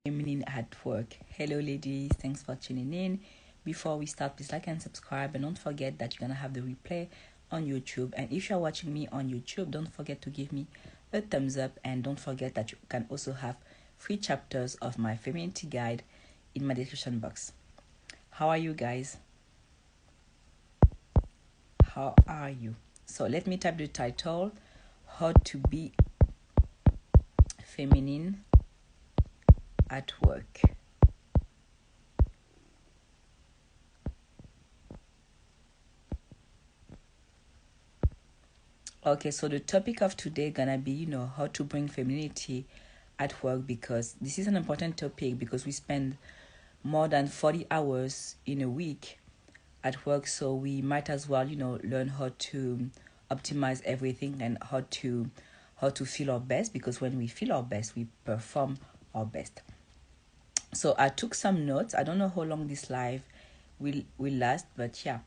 Feminine at work. Hello, ladies. Thanks for tuning in. Before we start, please like and subscribe, and don't forget that you're gonna have the replay on YouTube. And if you're watching me on YouTube, don't forget to give me a thumbs up, and don't forget that you can also have free chapters of my femininity guide in my description box. How are you guys? How are you? So let me type the title: How to be feminine at work. Okay, so the topic of today gonna be, how to bring femininity at work, because this is an important topic because we spend more than 40 hours in a week at work, so we might as well, learn how to optimize everything and how to feel our best, because when we feel our best, we perform our best. So I took some notes. I don't know how long this live will last, but yeah.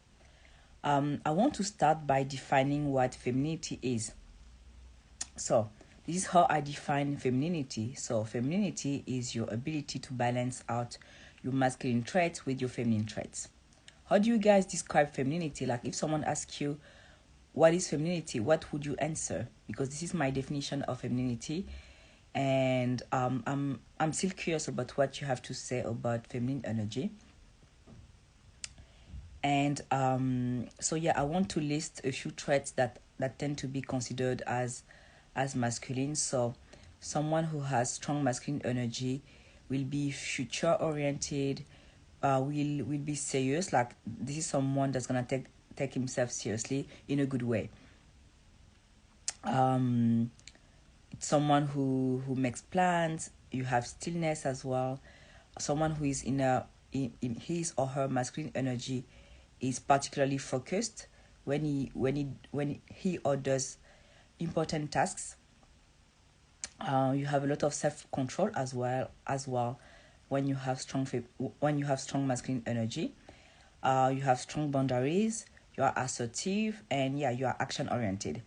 I want to start by defining what femininity is. So, this is how I define femininity. So, femininity is your ability to balance out your masculine traits with your feminine traits. How do you guys describe femininity? Like, if someone asks you, what is femininity? What would you answer? Because this is my definition of femininity. And I'm still curious about what you have to say about feminine energy. And so yeah, I want to list a few traits that tend to be considered as masculine. So someone who has strong masculine energy will be future oriented, will be serious. Like, this is someone that's gonna take himself seriously in a good way. It's someone who makes plans. You have stillness as well. Someone who is in his or her masculine energy is particularly focused when he or does important tasks. You have a lot of self-control as well when you have strong masculine energy. You have strong boundaries. You are assertive, and you are action oriented.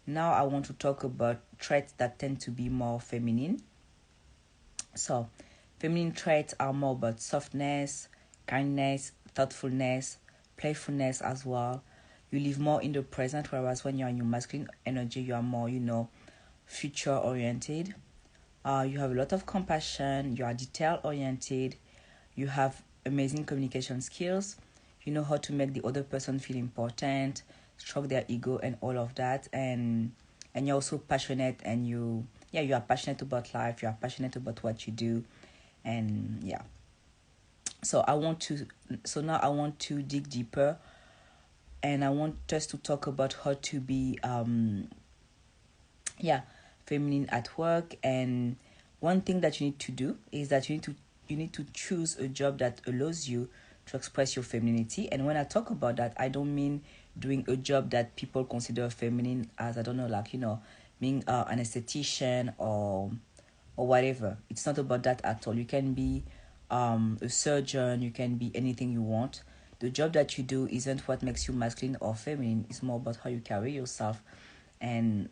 Now I want to talk about traits that tend to be more feminine. So, feminine traits are more about softness, kindness, thoughtfulness, playfulness as well. You live more in the present, whereas when you're in your masculine energy, you are more, future oriented. You have a lot of compassion. You are detail oriented. You have amazing communication skills. You know how to make the other person feel important, stroke their ego, and all of that. And you're also passionate, and you are passionate about life. You are passionate about what you do, and yeah. So now I want to dig deeper, and I want us to talk about how to be feminine at work. And one thing that you need to do is that you need to choose a job that allows you to express your femininity. And when I talk about that, I don't mean doing a job that people consider feminine, as, I don't know, like, being an esthetician or whatever. It's not about that at all. You can be a surgeon. You can be anything you want. The job that you do isn't what makes you masculine or feminine. It's more about how you carry yourself and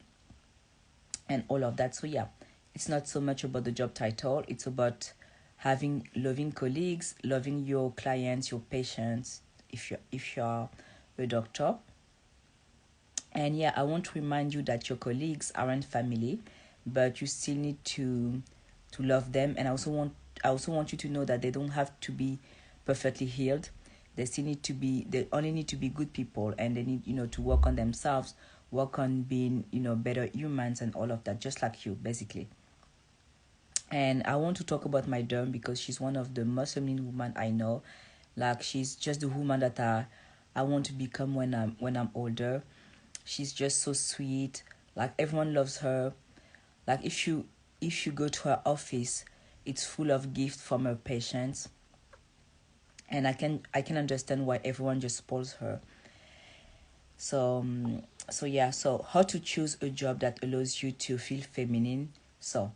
all of that. So yeah, it's not so much about the job title. It's about having loving colleagues, loving your clients, your patients, if you're a doctor. And yeah, I want to remind you that your colleagues aren't family, but you still need to love them. And I also want you to know that they don't have to be perfectly healed. They only need to be good people, and they need, to work on themselves, work on being, better humans and all of that, just like you, basically. And I want to talk about my derm, because she's one of the most feminine women I know. Like, she's just the woman that I want to become when I'm older. She's just so sweet. Like, everyone loves her. Like, if you go to her office, it's full of gifts from her patients. And I can understand why everyone just spoils her. So how to choose a job that allows you to feel feminine. So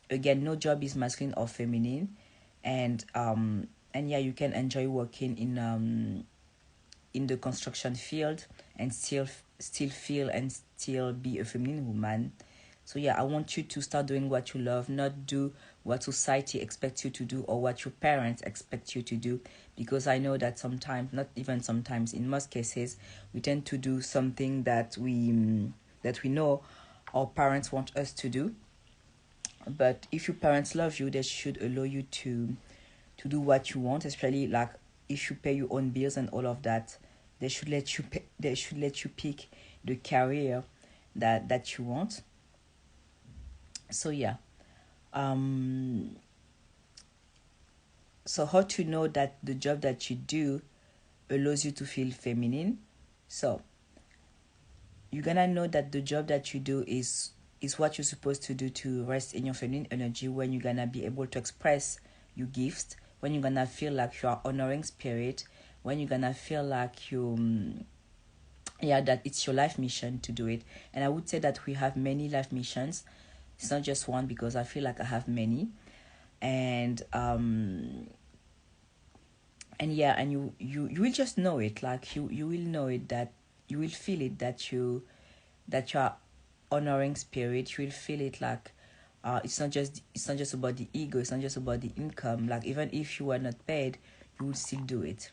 again, no job is masculine or feminine. And you can enjoy working in the construction field and still feel and still be a feminine woman. So yeah, I want you to start doing what you love, not do what society expects you to do or what your parents expect you to do, because I know that sometimes, not even sometimes, in most cases, we tend to do something that we know our parents want us to do. But if your parents love you, they should allow you to do what you want, especially like if you pay your own bills and all of that. They should let you pick the career that you want. So yeah. So how to know that the job that you do allows you to feel feminine? So you're gonna know that the job that you do is what you're supposed to do to rest in your feminine energy, when you're gonna be able to express your gifts, when you're gonna feel like you are honoring spirit, when you're gonna feel like that it's your life mission to do it. And I would say that we have many life missions. It's not just one, because I feel like I have many. And you will just know it, like you will know it, that you will feel it, that you are honoring spirit. You will feel it, like it's not just about the ego, it's not just about the income. Like even if you were not paid, you will still do it.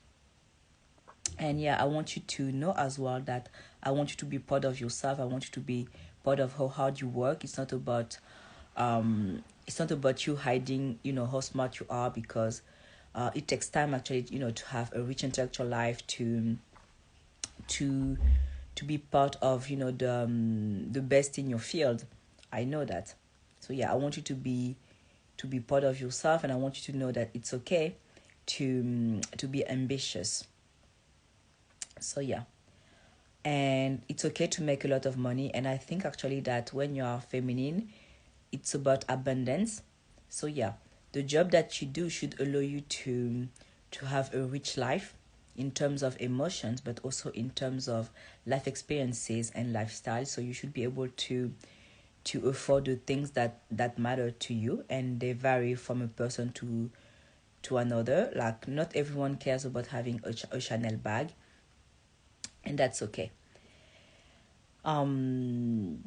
And I want you to know as well that I want you to be proud of yourself. I want you to be proud of how hard you work. It's not about you hiding, how smart you are, because it takes time actually, to have a rich intellectual life, to be part of, the best in your field. I know that. So I want you to be proud of yourself, and I want you to know that it's okay to be ambitious. So and it's okay to make a lot of money. And I think actually that when you are feminine, it's about abundance. So the job that you do should allow you to have a rich life in terms of emotions, but also in terms of life experiences and lifestyle. So you should be able to afford the things that matter to you, and they vary from a person to another. Like not everyone cares about having a Chanel bag, and that's okay. And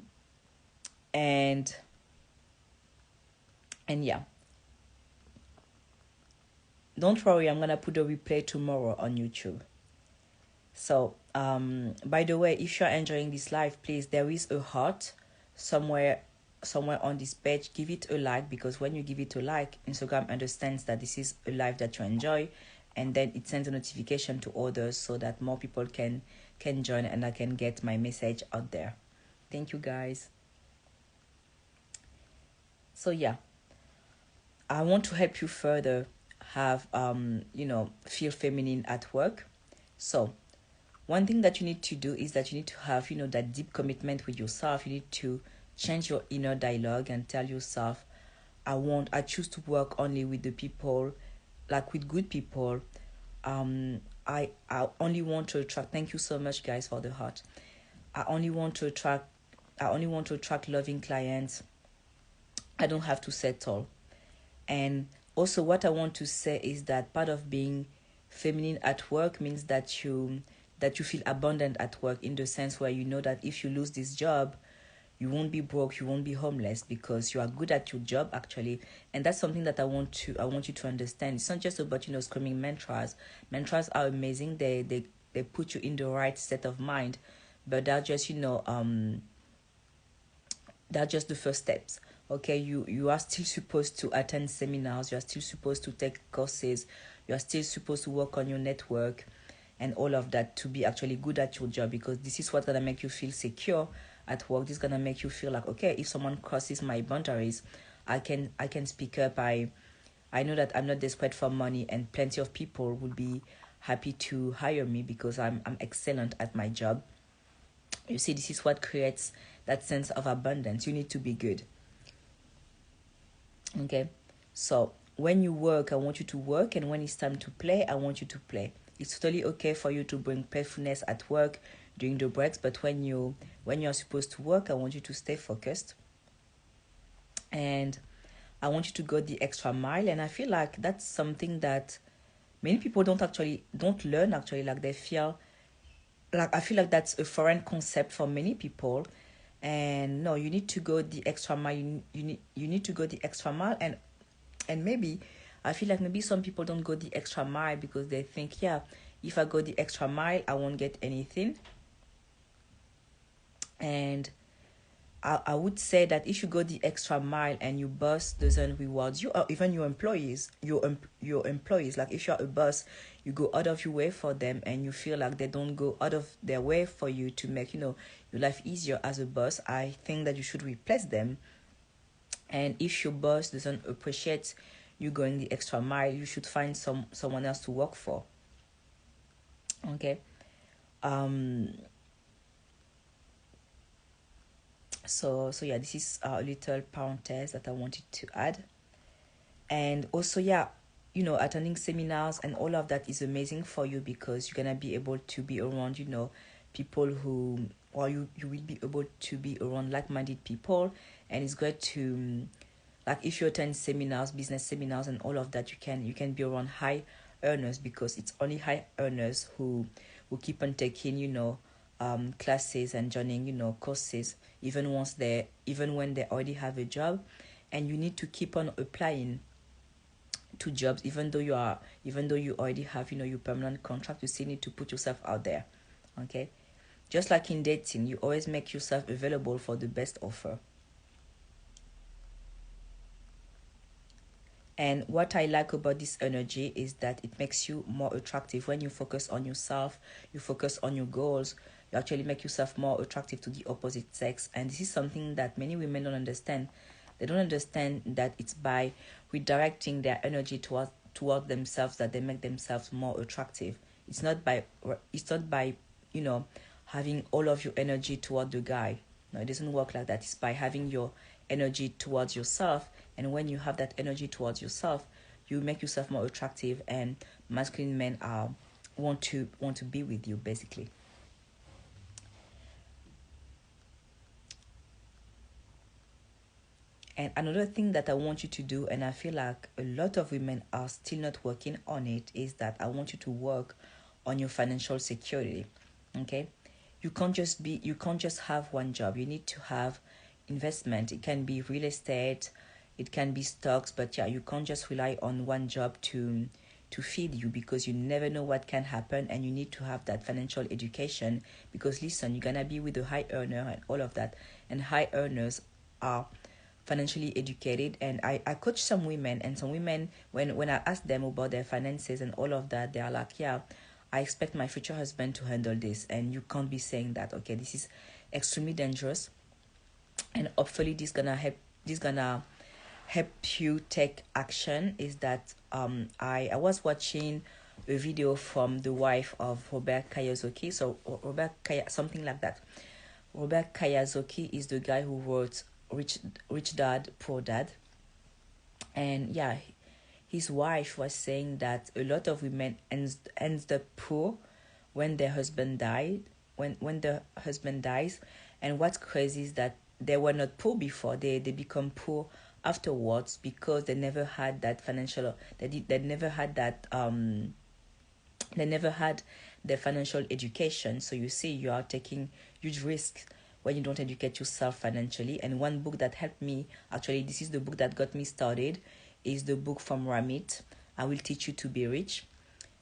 don't worry, I'm gonna put a replay tomorrow on YouTube. So by the way, if you're enjoying this live, please, there is a heart somewhere on this page. Give it a like, because when you give it a like, Instagram understands that this is a live that you enjoy, and then it sends a notification to others so that more people can join, and I can get my message out there. Thank you, guys. So I want to help you further have feel feminine at work. So one thing that you need to do is that you need to have that deep commitment with yourself. You need to change your inner dialogue and tell yourself, I choose to work only with the people, like with good people. I only want to attract, thank you so much guys for the heart. I only want to attract loving clients. I don't have to settle. And also what I want to say is that part of being feminine at work means that you feel abundant at work, in the sense where you know that if you lose this job, you won't be broke, you won't be homeless, because you are good at your job actually. And that's something that I want you to understand. It's not just about screaming mantras. Mantras are amazing. They put you in the right state of mind, but they're just they're just the first steps. Okay, you are still supposed to attend seminars, you are still supposed to take courses, you are still supposed to work on your network and all of that, to be actually good at your job, because this is what's gonna make you feel secure at work. This is gonna make you feel like, okay, if someone crosses my boundaries, I can speak up. I know that I'm not desperate for money, and plenty of people will be happy to hire me because I'm excellent at my job. You see, this is what creates that sense of abundance. You need to be good. Okay, so when you work, I want you to work, and when it's time to play, I want you to play. It's totally okay for you to bring playfulness at work during the breaks, but when you're supposed to work, I want you to stay focused, and I want you to go the extra mile. And I feel like that's something that many people don't learn actually. Like they feel like, I feel like that's a foreign concept for many people. And no, you need to go the extra mile. You need to go the extra mile. And And maybe I feel like maybe some people don't go the extra mile because they think, yeah, if I go the extra mile, I won't get anything. And I would say that if you go the extra mile and your boss doesn't reward you, or even your employees, your employees, like if you're a boss, you go out of your way for them and you feel like they don't go out of their way for you to make, your life easier as a boss, I think that you should replace them. And if your boss doesn't appreciate you going the extra mile, you should find someone else to work for. Okay. So yeah, this is a little parenthesis that I wanted to add. And also, yeah, attending seminars and all of that is amazing for you because you're gonna be able to be around, people who, or you will be able to be around like-minded people. And it's great to, like, if you attend seminars, business seminars and all of that, you can be around high earners because it's only high earners who keep on taking, classes and joining, courses, even when they already have a job. And you need to keep on applying to jobs, even though you already have, your permanent contract. You still need to put yourself out there. Okay. Just like in dating, you always make yourself available for the best offer. And what I like about this energy is that it makes you more attractive. When you focus on yourself, you focus on your goals, you actually make yourself more attractive to the opposite sex. And this is something that many women don't understand. They don't understand that it's by redirecting their energy toward themselves that they make themselves more attractive. It's not by having all of your energy toward the guy. No, it doesn't work like that. It's by having your energy towards yourself. And when you have that energy towards yourself, you make yourself more attractive, and masculine men want to be with you, basically. And another thing that I want you to do, and I feel like a lot of women are still not working on it, is that I want you to work on your financial security. Okay? You can't just have one job. You need to have investment. It can be real estate, it can be stocks, but yeah, you can't just rely on one job to feed you, because you never know what can happen. And you need to have that financial education, because listen, you're gonna be with a high earner and all of that, and high earners are financially educated. And I coach some women, and some women, when I ask them about their finances and all of that, they are like, yeah, I expect my future husband to handle this. And you can't be saying that. Okay, this is extremely dangerous. And hopefully this gonna help you take action. Is that I was watching a video from the wife of Robert Kiyosaki. So something like that. Robert Kiyosaki is the guy who wrote Rich Dad Poor Dad. And yeah, his wife was saying that a lot of women ends up poor when their husband died when the husband dies. And what's crazy is that they were not poor before. They become poor afterwards, because they never had that financial, they never had that they never had the financial education. So you see, you are taking huge risks when you don't educate yourself financially. And one book that helped me, actually this is the book that got me started, is the book from Ramit, I Will Teach You to Be Rich.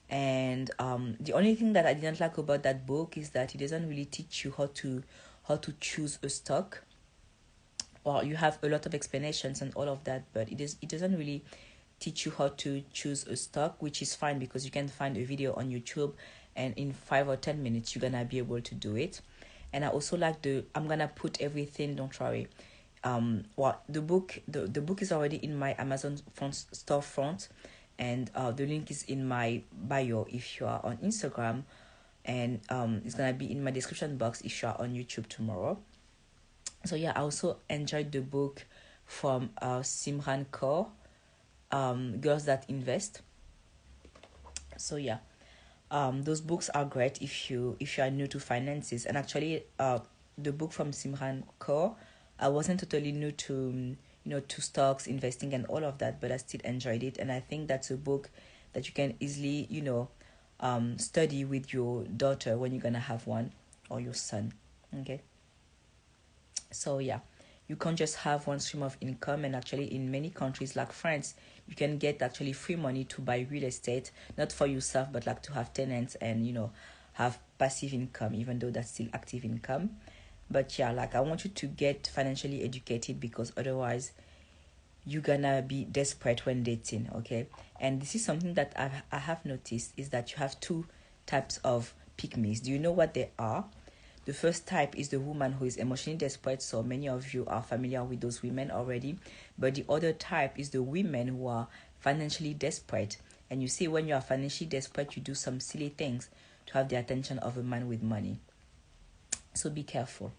And the only thing that I didn't like about that book is that it doesn't really teach you how to choose a stock. Well, you have a lot of explanations and all of that, but it doesn't really teach you how to choose a stock, which is fine, because you can find a video on YouTube, and in 5 or 10 minutes you're gonna be able to do it. And I also like I'm gonna put everything, don't worry. The book is already in my Amazon storefront, and the link is in my bio if you are on Instagram, and it's gonna be in my description box if you are on YouTube tomorrow. So yeah, I also enjoyed the book from Simran Kaur, Girls That Invest. So yeah, those books are great if you are new to finances. And actually, the book from Simran Kaur, I wasn't totally new to to stocks, investing, and all of that, but I still enjoyed it. And I think that's a book that you can easily study with your daughter when you're gonna have one, or your son. Okay. So yeah, you can't just have one stream of income. And actually, in many countries like France, you can get actually free money to buy real estate, not for yourself, but like to have tenants and have passive income, even though that's still active income. But yeah, like I want you to get financially educated, because otherwise you're gonna be desperate when dating. Okay, and this is something that I have noticed, is that you have two types of pick me's. Do you know what they are? The first type is the woman who is emotionally desperate, so many of you are familiar with those women already. But the other type is the women who are financially desperate. And you see, when you are financially desperate, you do some silly things to have the attention of a man with money. So be careful.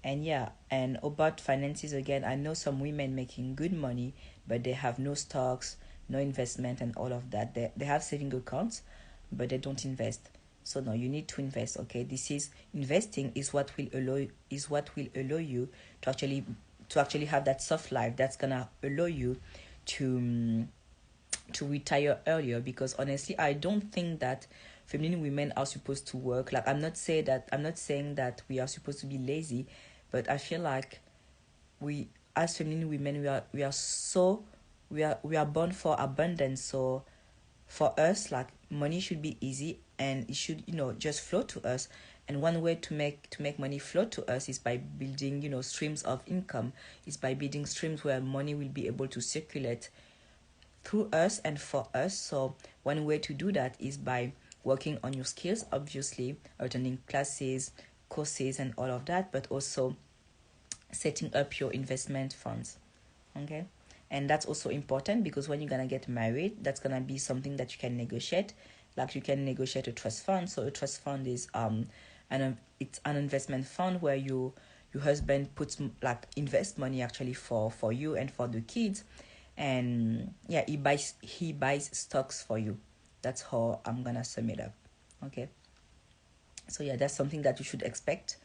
And yeah, and about finances again, I know some women making good money, but they have no stocks, no investment, and all of that. They have saving accounts, but they don't invest. So no, you need to invest. Okay, this is investing is what will allow you to actually have that soft life that's gonna allow you to to retire earlier. Because honestly, I don't think that feminine women are supposed to work. Like I'm not saying that we are supposed to be lazy, but I feel like we, as feminine women, we are born for abundance. So for us, like, money should be easy, and it should just flow to us. And one way to make money flow to us is by building streams of income, is by building streams where money will be able to circulate through us and for us. So one way to do that is by working on your skills, obviously attending classes, courses, and all of that, but also setting up your investment funds. Okay, and that's also important, because when you're gonna get married, that's gonna be something that you can negotiate. Like, you can negotiate a trust fund. So a trust fund is it's an investment fund where your husband puts, like, invest money actually for you and for the kids. And yeah, he buys stocks for you. That's how I'm gonna sum it up. Okay, so yeah, that's something that you should expect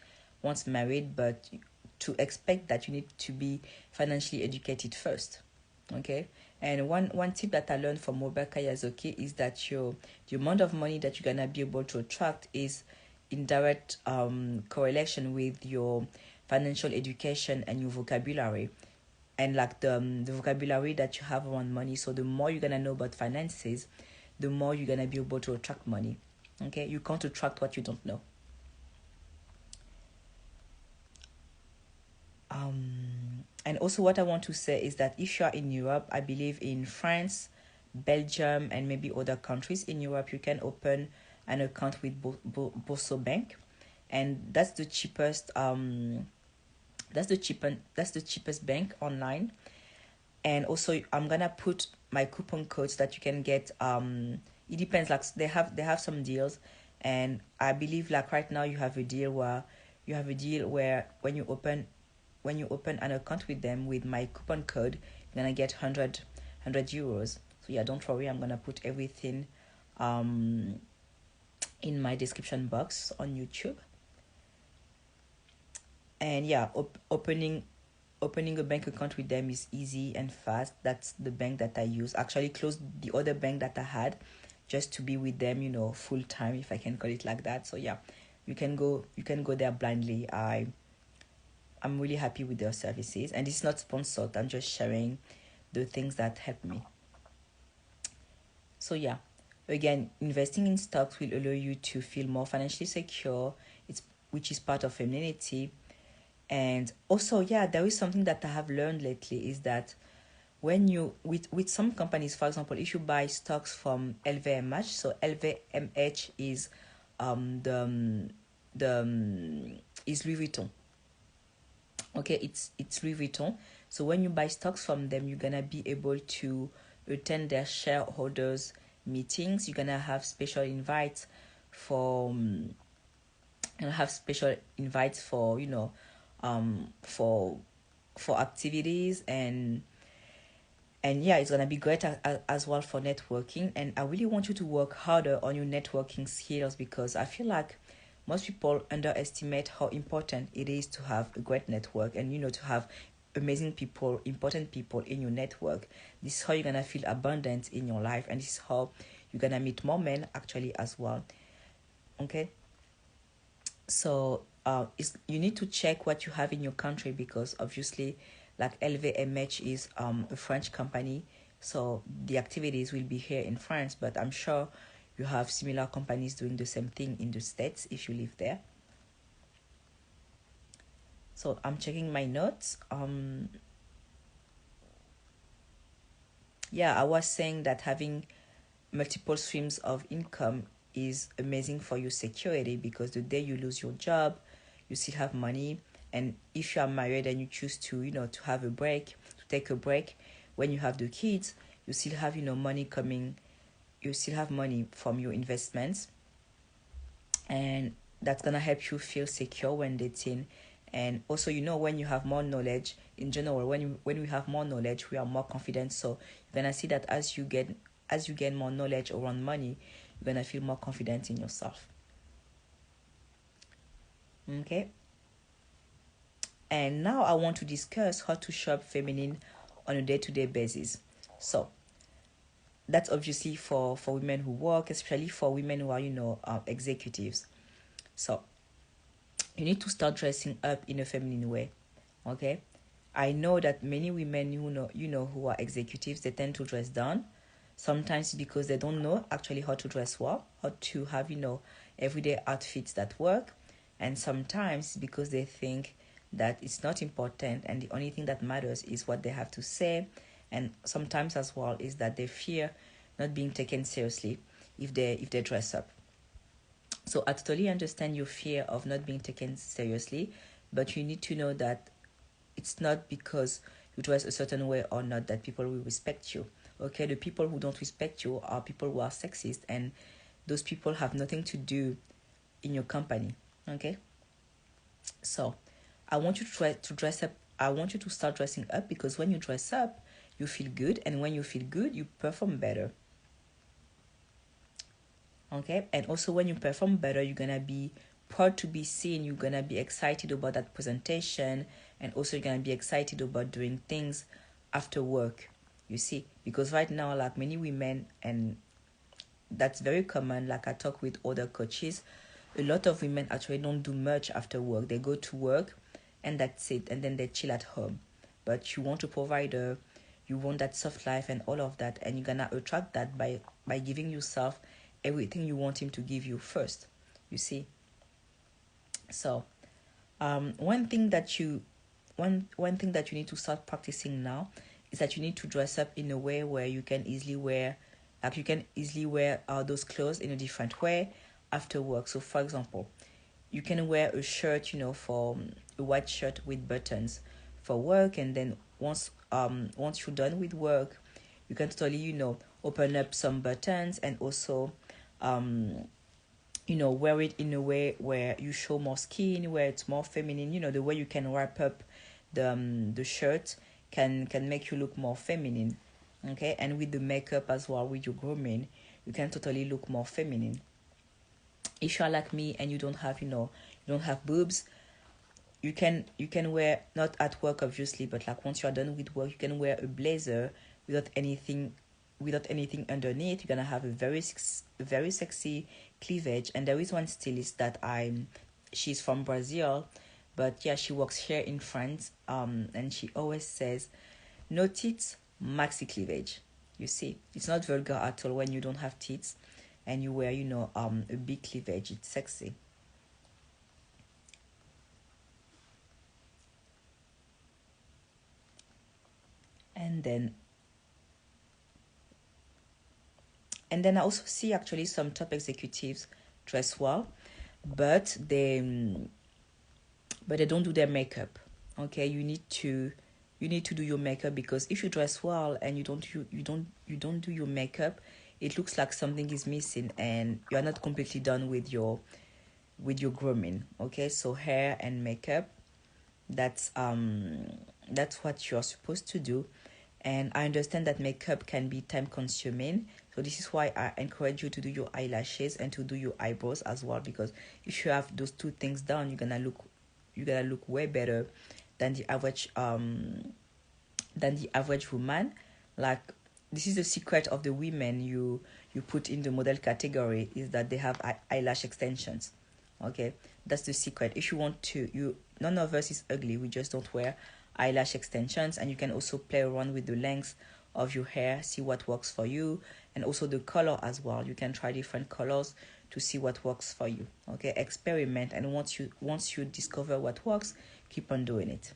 once married. But to expect that, you need to be financially educated first. Okay, and one tip that I learned from Rebecca Yazoki is that the amount of money that you're gonna be able to attract is in direct correlation with your financial education and your vocabulary, and like the vocabulary that you have around money. So the more you're gonna know about finances, the more you're gonna be able to attract money. Okay, you can't attract what you don't know. And also, what I want to say is that if you are in Europe, I believe in France, Belgium, and maybe other countries in Europe, you can open an account with Bourso Bank, and that's the cheapest bank online. And also, I'm gonna put my coupon codes that you can get. It depends, like, they have some deals. And I believe, like, right now you have a deal where when you open an account with them with my coupon code, you're gonna get 100 euros. So yeah, don't worry, I'm gonna put everything in my description box on YouTube. And yeah, opening a bank account with them is easy and fast. That's the bank that I use. Actually closed the other bank that I had just to be with them, full time, if I can call it like that. So yeah, you can go there blindly. I'm really happy with their services, and it's not sponsored. I'm just sharing the things that help me. So yeah, again, investing in stocks will allow you to feel more financially secure. It's which is part of femininity. And also, yeah, there is something that I have learned lately, is that when you with some companies, for example, if you buy stocks from LVMH, so LVMH is the is Louis Vuitton. Okay, it's Louis Vuitton. So when you buy stocks from them, you're gonna be able to attend their shareholders meetings. You're gonna have special invites for for for activities. And yeah, it's gonna be great as well for networking. And I really want you to work harder on your networking skills, because I feel like most people underestimate how important it is to have a great network, and to have amazing people, important people in your network. This is how you're gonna feel abundant in your life, and this is how you're gonna meet more men actually as well. Okay, so is you need to check what you have in your country, because obviously like LVMH is a French company, so the activities will be here in France, but I'm sure you have similar companies doing the same thing in the States if you live there. So I'm checking my notes. Yeah, I was saying that having multiple streams of income is amazing for your security, because the day you lose your job, you still have money. And if you are married and you choose to, to have a break, to take a break, when you have the kids, you still have, money coming. You still have money from your investments, and that's gonna help you feel secure when dating. And also, when you have more knowledge in general, when we have more knowledge, we are more confident. So you're gonna see that as you gain more knowledge around money, you're gonna feel more confident in yourself. Okay. And now I want to discuss how to shop feminine on a day-to-day basis. So that's obviously for women who work, especially for women who are executives. So you need to start dressing up in a feminine way. Okay. I know that many women who are executives, they tend to dress down, sometimes because they don't know actually how to dress well, how to have everyday outfits that work, and sometimes because they think that it's not important and the only thing that matters is what they have to say. And sometimes as well is that they fear not being taken seriously if they dress up. So I totally understand your fear of not being taken seriously, but you need to know that it's not because you dress a certain way or not that people will respect you. Okay, the people who don't respect you are people who are sexist, and those people have nothing to do in your company. Okay, so I want you to try to dress up. I want you to start dressing up, because when you dress up, you feel good, and when you feel good, you perform better. Okay, and also when you perform better, you're gonna be proud to be seen. You're gonna be excited about that presentation, and also you're gonna be excited about doing things after work. You see, because right now, like many women, and that's very common. Like I talk with other coaches, a lot of women actually don't do much after work. They go to work, and that's it, and then they chill at home. But you want to provide you want that soft life and all of that, and you're gonna attract that by giving yourself everything you want him to give you first. You see. So, one thing that you need to start practicing now is that you need to dress up in a way where you can easily wear, those clothes in a different way after work. So, for example, you can wear a shirt, for a white shirt with buttons for work, and then once you're done with work, you can totally open up some buttons, and also wear it in a way where you show more skin, where it's more feminine. The way you can wrap up the shirt can make you look more feminine. Okay, and with the makeup as well, with your grooming, you can totally look more feminine. If you are like me and you don't have boobs, you can wear, not at work obviously, but like once you are done with work, you can wear a blazer without anything underneath. You're gonna have a very sexy cleavage. And there is one stylist that she's from Brazil, but yeah, she works here in France, and she always says no tits, maxi cleavage. You see, it's not vulgar at all when you don't have tits and you wear a big cleavage. It's sexy. And then I also see actually some top executives dress well, but they don't do their makeup. Okay, you need to do your makeup, because if you dress well and you don't do your makeup, it looks like something is missing, and you are not completely done with your grooming. Okay, so hair and makeup, that's what you're supposed to do. And I understand that makeup can be time consuming, so this is why I encourage you to do your eyelashes and to do your eyebrows as well, because if you have those two things done, you're gonna look way better than the average woman. Like, this is the secret of the women you put in the model category, is that they have eyelash extensions. Okay, That's the secret. If you want to, none of us is ugly. We just don't wear eyelash extensions, and you can also play around with the length of your hair, see what works for you, and also the color as well. You can try different colors to see what works for you. Okay, experiment, and once you discover what works, keep on doing it.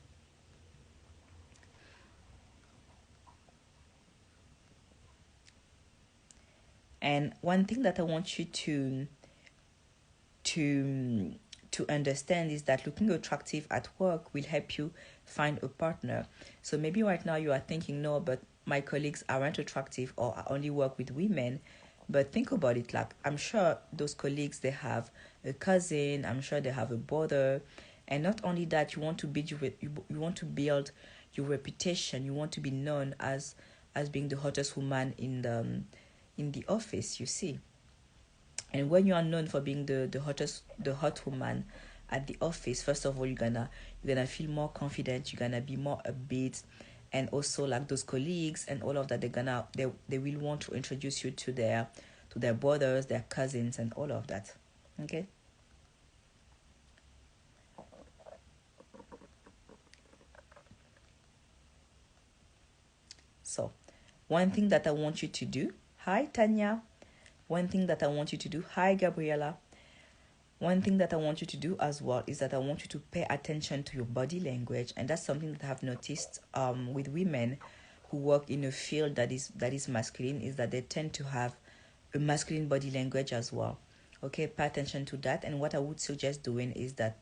And one thing that I want you to to understand is that looking attractive at work will help you find a partner. So maybe right now you are thinking, no, but my colleagues aren't attractive, or I only work with women. But think about it, like I'm sure those colleagues, they have a cousin, I'm sure they have a brother. And not only that, you want to build your reputation. You want to be known as being the hottest woman in the office, you see. And when you are known for being the hot woman at the office, first of all, you're gonna feel more confident, you're gonna be more upbeat. And also, like, those colleagues and all of that, they will want to introduce you to their brothers, their cousins, and all of that. Okay. So one thing that I want you to do, hi Tanya. One thing that I want you to do, hi Gabriela. One thing that I want you to do as well is that I want you to pay attention to your body language. And that's something that I've noticed with women who work in a field that is masculine, is that they tend to have a masculine body language as well. Okay, pay attention to that. And what I would suggest doing is that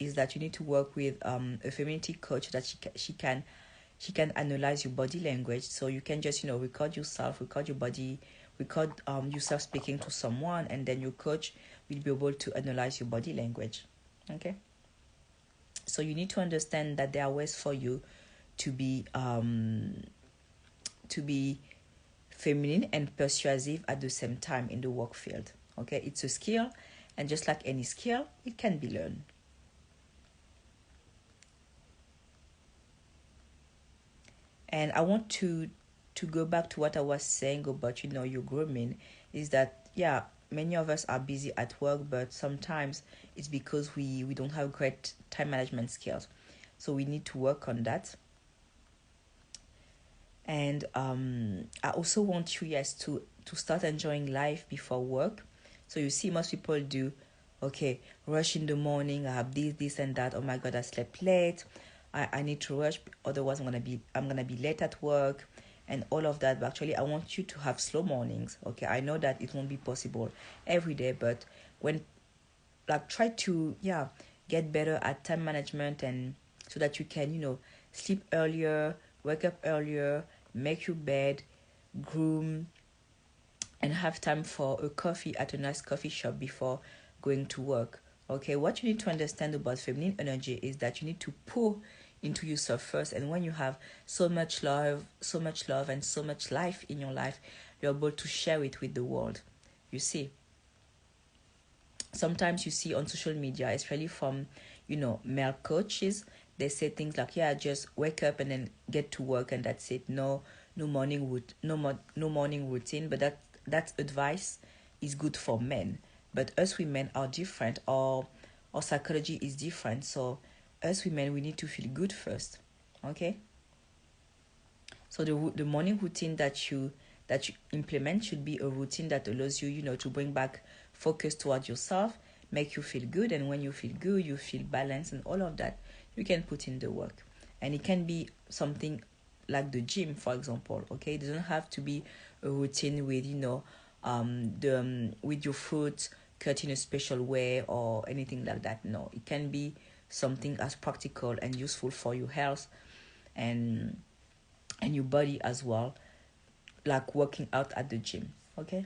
you need to work with a femininity coach, that she can analyze your body language. So you can just record yourself, record your body, record yourself speaking to someone, and then your coach will be able to analyze your body language. Okay. So you need to understand that there are ways for you to be feminine and persuasive at the same time in the work field. Okay, it's a skill, and just like any skill, it can be learned. And I want to go back to what I was saying about your grooming, is that, yeah, many of us are busy at work, but sometimes it's because we don't have great time management skills. So we need to work on that. And I also want you, yes, to start enjoying life before work. So you see, most people do, okay, rush in the morning, I have this and that, oh my god, I slept late, I need to rush, otherwise I'm gonna be late at work, and all of that. But actually, I want you to have slow mornings. Okay, I know that it won't be possible every day, but when, like, try to, yeah, get better at time management, and so that you can sleep earlier, wake up earlier, make your bed, groom, and have time for a coffee at a nice coffee shop before going to work. Okay, what you need to understand about feminine energy is that you need to pour into yourself first. And when you have so much love and so much life in your life, you're able to share it with the world. You see, sometimes you see on social media, especially from male coaches, they say things like, yeah, just wake up and then get to work, and that's it. No morning routine. But that advice is good for men, but us women are different. Our psychology is different. So us women, we need to feel good first. Okay. So the morning routine that you implement should be a routine that allows you, to bring back focus towards yourself, make you feel good, and when you feel good, you feel balanced, and all of that, you can put in the work. And it can be something like the gym, for example. Okay, it doesn't have to be a routine with with your foot cut in a special way or anything like that. No, it can be something as practical and useful for your health and your body as well, like working out at the gym. Okay.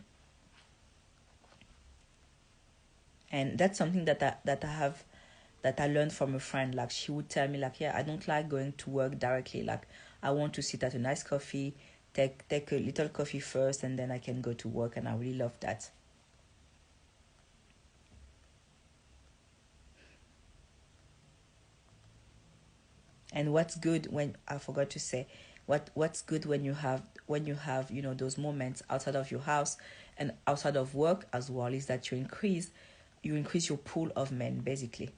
And that's something that I learned from a friend. Like, she would tell me, like, yeah, I don't like going to work directly. Like, I want to sit at a nice coffee, take a little coffee first, and then I can go to work. And I really love that. And what's good, when I forgot to say, what's good when you have those moments outside of your house and outside of work as well, is that you increase you increase your pool of men basically.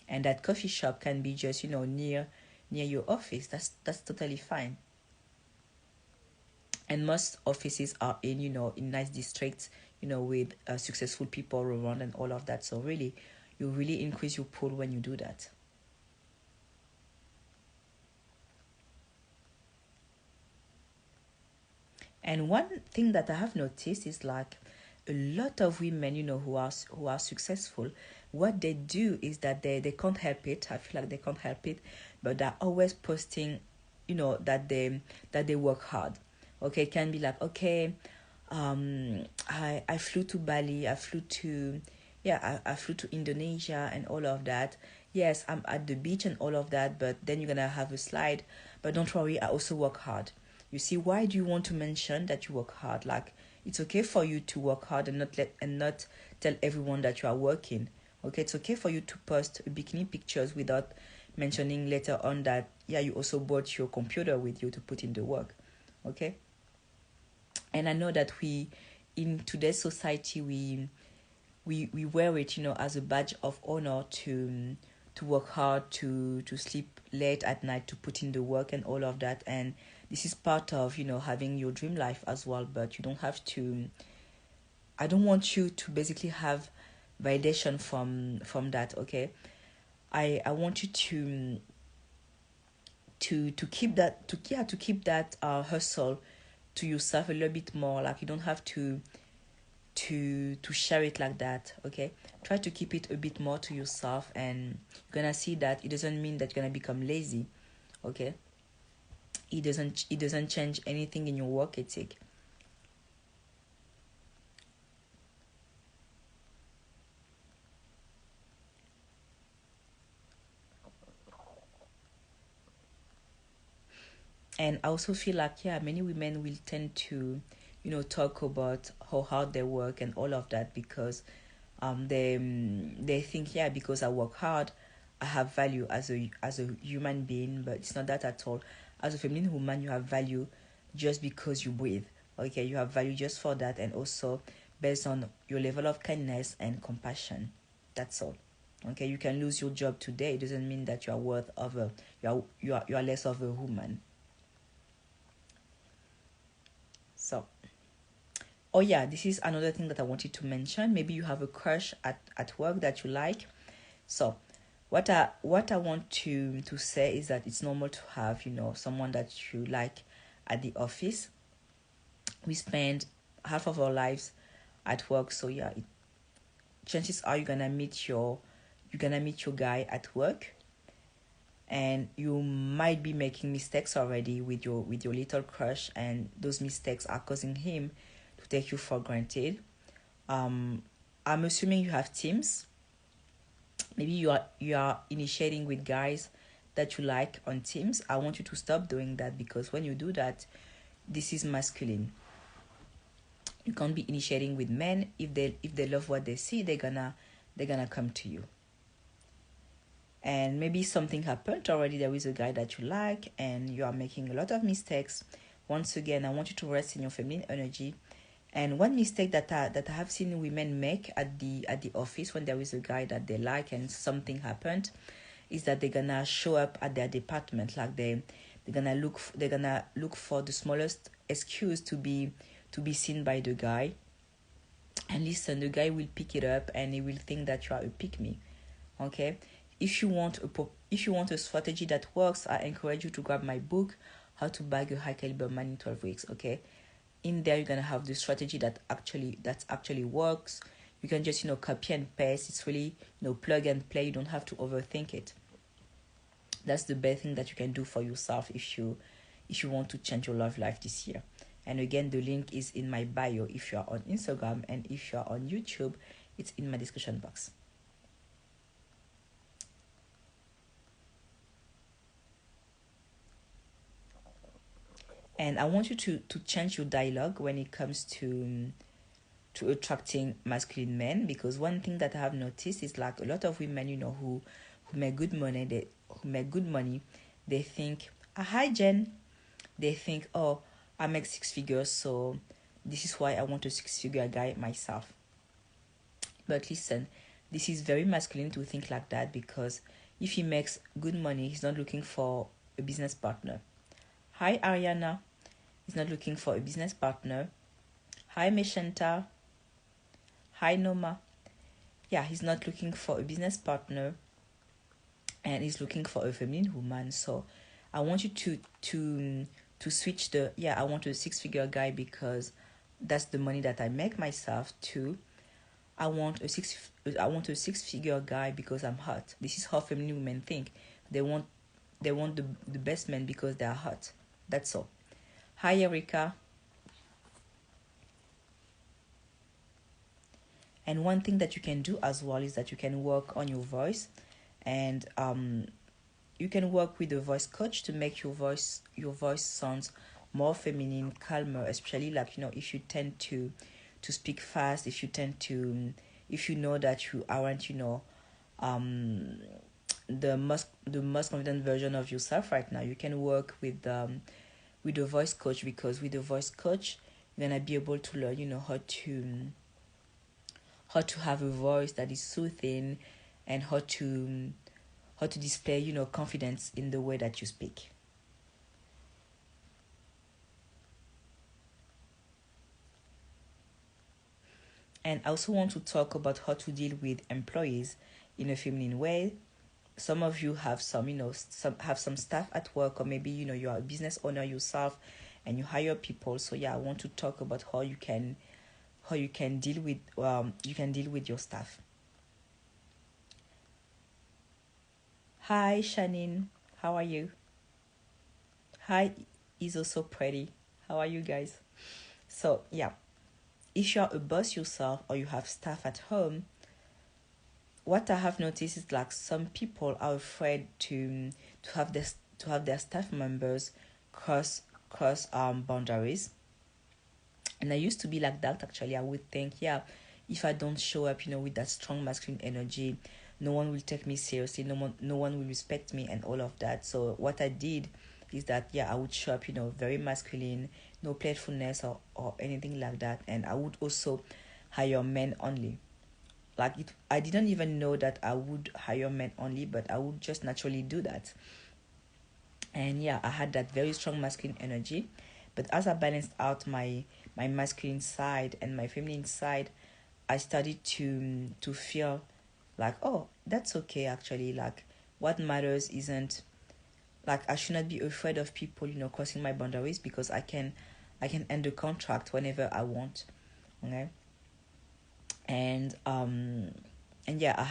And that coffee shop can be just, near your office. That's totally fine. And most offices are in, in nice districts, with successful people around and all of that. So really, you really increase your pool when you do that. And one thing that I have noticed is like a lot of women, who are successful, what they do is that they can't help it. I feel like they can't help it, but they're always posting, that they work hard. Okay, it can be like, okay, I flew to Bali, I flew to Indonesia and all of that. Yes, I'm at the beach and all of that, but then you're gonna have a slide. But don't worry, I also work hard. You see, why do you want to mention that you work hard? Like, it's okay for you to work hard and not tell everyone that you are working. Okay, it's okay for you to post bikini pictures without mentioning later on that, yeah, you also brought your computer with you to put in the work. Okay. And I know that in today's society, we wear it, as a badge of honor to work hard, to sleep late at night, to put in the work and all of that. And this is part of, having your dream life as well. But you don't have to. I don't want you to basically have validation from that. Okay, I want you to keep that to keep that hustle to yourself a little bit more. Like, you don't have to share it like that. Okay, try to keep it a bit more to yourself, and you're gonna see that it doesn't mean that you're gonna become lazy. Okay, it doesn't change anything in your work ethic. And I also feel like, yeah, many women will tend to, talk about how hard they work and all of that, because they think, yeah, because I work hard, I have value as a human being. But it's not that at all. As a feminine woman, you have value just because you breathe. Okay, you have value just for that, and also based on your level of kindness and compassion. That's all. Okay, you can lose your job today. It doesn't mean that you are worth of a you are less of a woman. So, oh yeah, this is another thing that I wanted to mention. Maybe you have a crush at work that you like. So, what I want to say is that it's normal to have, someone that you like at the office. We spend half of our lives at work, so yeah, chances are you're gonna meet your guy at work, and you might be making mistakes already with your little crush, and those mistakes are causing him to take you for granted. um I'm assuming you have teams. Maybe you are initiating with guys that you like on teams. I want you to stop doing that, because when you do that, this is masculine. You can't be initiating with men. If they love what they see, they're gonna come to you. And maybe something happened already. There is a guy that you like, and you are making a lot of mistakes. Once again, I want you to rest in your feminine energy. And one mistake that I have seen women make at the office when there is a guy that they like and something happened, is that they're gonna show up at their department. Like, they're gonna look for the smallest excuse to be seen by the guy. And listen, the guy will pick it up, and he will think that you are a pick me. Okay, if you want a strategy that works, I encourage you to grab my book, How to Bag a High Caliber Man in 12 Weeks. Okay, in there you're gonna have the strategy that actually works. You can just copy and paste. It's really plug and play. You don't have to overthink it. That's the best thing that you can do for yourself if you want to change your love life this year. And again, the link is in my bio if you are on Instagram, and if you are on YouTube, it's in my description box. And I want you to change your dialogue when it comes to attracting masculine men, because one thing that I have noticed is like a lot of women, who make good money, they think, hi Jen, they think, oh, I make 6 figures, so this is why I want a 6-figure guy myself. But listen, This is very masculine to think like that, because if he makes good money, he's not looking for a business partner. Hi Ariana, he's not looking for a business partner. Hi Meshanta. Hi Noma. Yeah, he's not looking for a business partner, and he's looking for a feminine woman. So I want you to switch the, yeah, I want a 6-figure guy because that's the money that I make myself, to I want a 6-figure guy because I'm hot. This is how feminine women think. They want the best men because they are hot. That's all. Hi Erika. And one thing that you can do as well is that you can work on your voice, and you can work with a voice coach to make your voice sounds more feminine, calmer, especially like, if you tend to speak fast, if you know that you aren't, um the most confident version of yourself right now, you can work with a voice coach, because with a voice coach you're gonna be able to learn, how to have a voice that is soothing, and how to display, confidence in the way that you speak. And I also want to talk about how to deal with employees in a feminine way. Some of you have some staff at work, or maybe you are a business owner yourself and you hire people. So yeah, I want to talk about how you can deal with your staff. Hi Shanine, how are you? Hi, is also pretty. How are you guys? So yeah, if you're a boss yourself or you have staff at home, what I have noticed is like some people are afraid to have their staff members cross boundaries. And I used to be like that actually. I would think, yeah, if I don't show up, with that strong masculine energy, no one will take me seriously, no one will respect me and all of that. So what I did is that, yeah, I would show up, very masculine, no playfulness or anything like that. And I would also hire men only. Like I didn't even know that I would hire men only, but I would just naturally do that. And yeah, I had that very strong masculine energy, but as I balanced out my masculine side and my feminine side, I started to feel like, oh, that's okay actually. Like what matters isn't, like, I should not be afraid of people, crossing my boundaries, because I can end the contract whenever I want. Okay. And yeah, I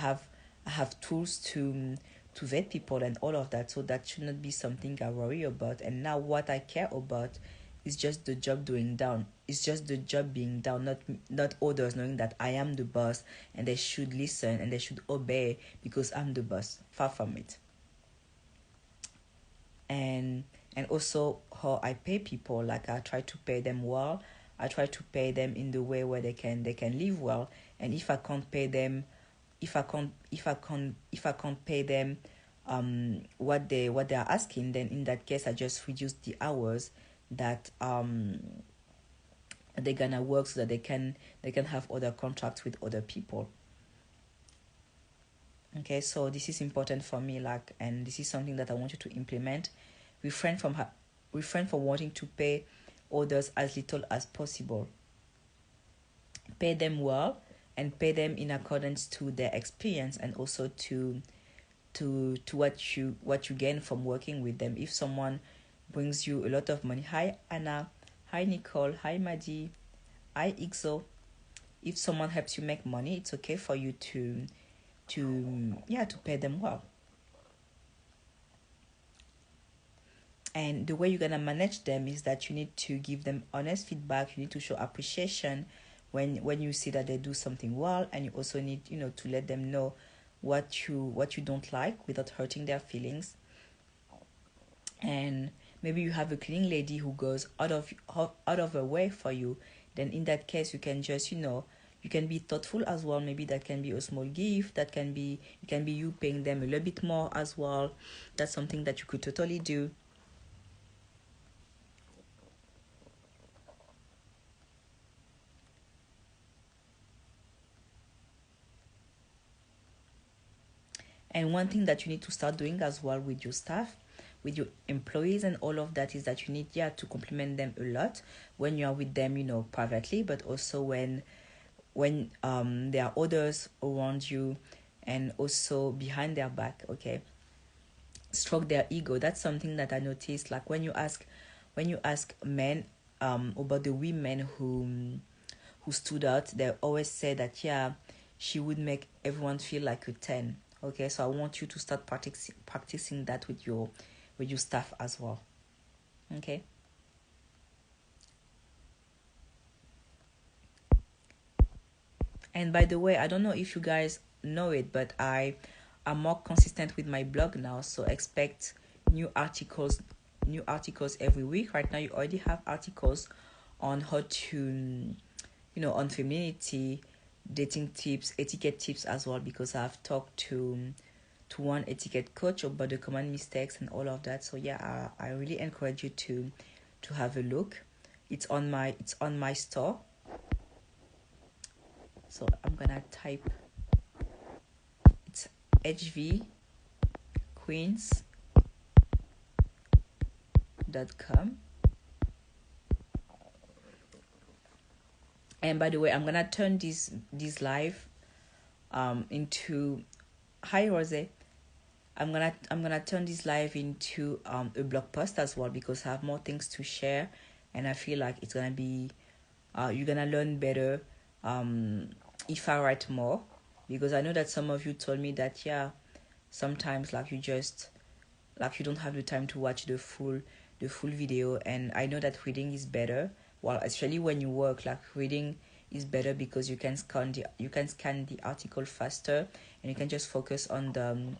have tools to vet people and all of that, so that should not be something I worry about. And now what I care about is just the job doing down. It's just the job being down, not others knowing that I am the boss and they should listen and they should obey because I'm the boss. Far from it. And also how I pay people, like I try to pay them well. I try to pay them in the way where they can live well. And if I can't pay them what they are asking, then in that case I just reduce the hours that they're gonna work, so that they can have other contracts with other people. Okay, so this is important for me, like, and this is something that I want you to implement. Refrain from refrain from wanting to pay others as little as possible. Pay them well, and pay them in accordance to their experience, and also to what you gain from working with them. If someone brings you a lot of money, hi Anna, hi Nicole, hi Maddie, hi Ixo. If someone helps you make money, it's okay for you to pay them well. And the way you're gonna manage them is that you need to give them honest feedback. You need to show appreciation when you see that they do something well, and you also need, to let them know what you don't like without hurting their feelings. And maybe you have a cleaning lady who goes out of her way for you. Then in that case, you can just, you can be thoughtful as well. Maybe that can be a small gift. That can be, it can be you paying them a little bit more as well. That's something that you could totally do. And one thing that you need to start doing as well with your staff, with your employees and all of that, is that you need to compliment them a lot when you are with them, privately, but also when there are others around you, and also behind their back. Okay, stroke their ego. That's something that I noticed. Like when you ask men about the women who stood out, they always say that, yeah, she would make everyone feel like a 10. Okay, so I want you to start practicing that with your staff as well. Okay. And by the way, I don't know if you guys know it, but I am more consistent with my blog now. So expect new articles, new articles every week. Right now, you already have articles on how to, on femininity, dating tips, etiquette tips as well. Because I've talked to one etiquette coach about the common mistakes and all of that. So yeah, I really encourage you to have a look. It's on my store. So I'm gonna type, it's hvqueens.com. And by the way, I'm gonna turn this live into, hi Rose. I'm gonna turn this live into a blog post as well, because I have more things to share, and I feel like it's gonna be you're gonna learn better if I write more, because I know that some of you told me that, yeah, sometimes like you don't have the time to watch the full video, and I know that reading is better. Well, especially when you work, like reading is better because you can scan the article faster, and you can just focus on the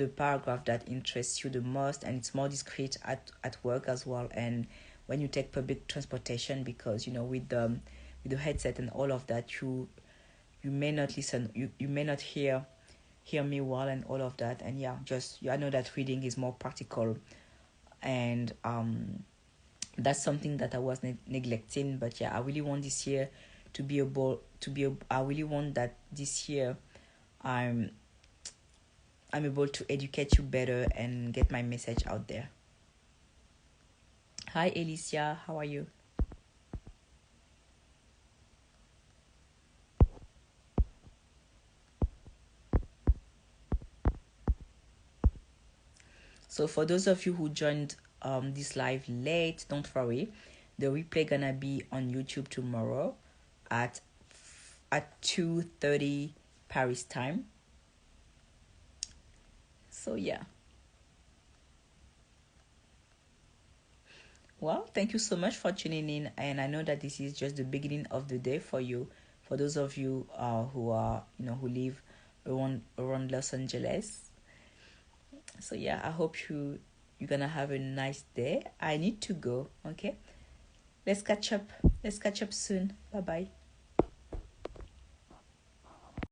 paragraph that interests you the most, and it's more discreet at work as well, and when you take public transportation, because with the headset and all of that, you may not listen, you may not hear me well and all of that. And yeah, just I know that reading is more practical, and that's something that I was neglecting. But yeah, I really want this year to be able to be I really want that this year i'm I'm able to educate you better and get my message out there. Hi Alicia, how are you? So for those of you who joined this live late, don't worry. The replay gonna be on YouTube tomorrow at 2:30 Paris time. So yeah. Well, thank you so much for tuning in, and I know that this is just the beginning of the day for you. For those of you who live around Los Angeles. So yeah, I hope you're gonna have a nice day. I need to go. Okay, let's catch up soon. Bye bye.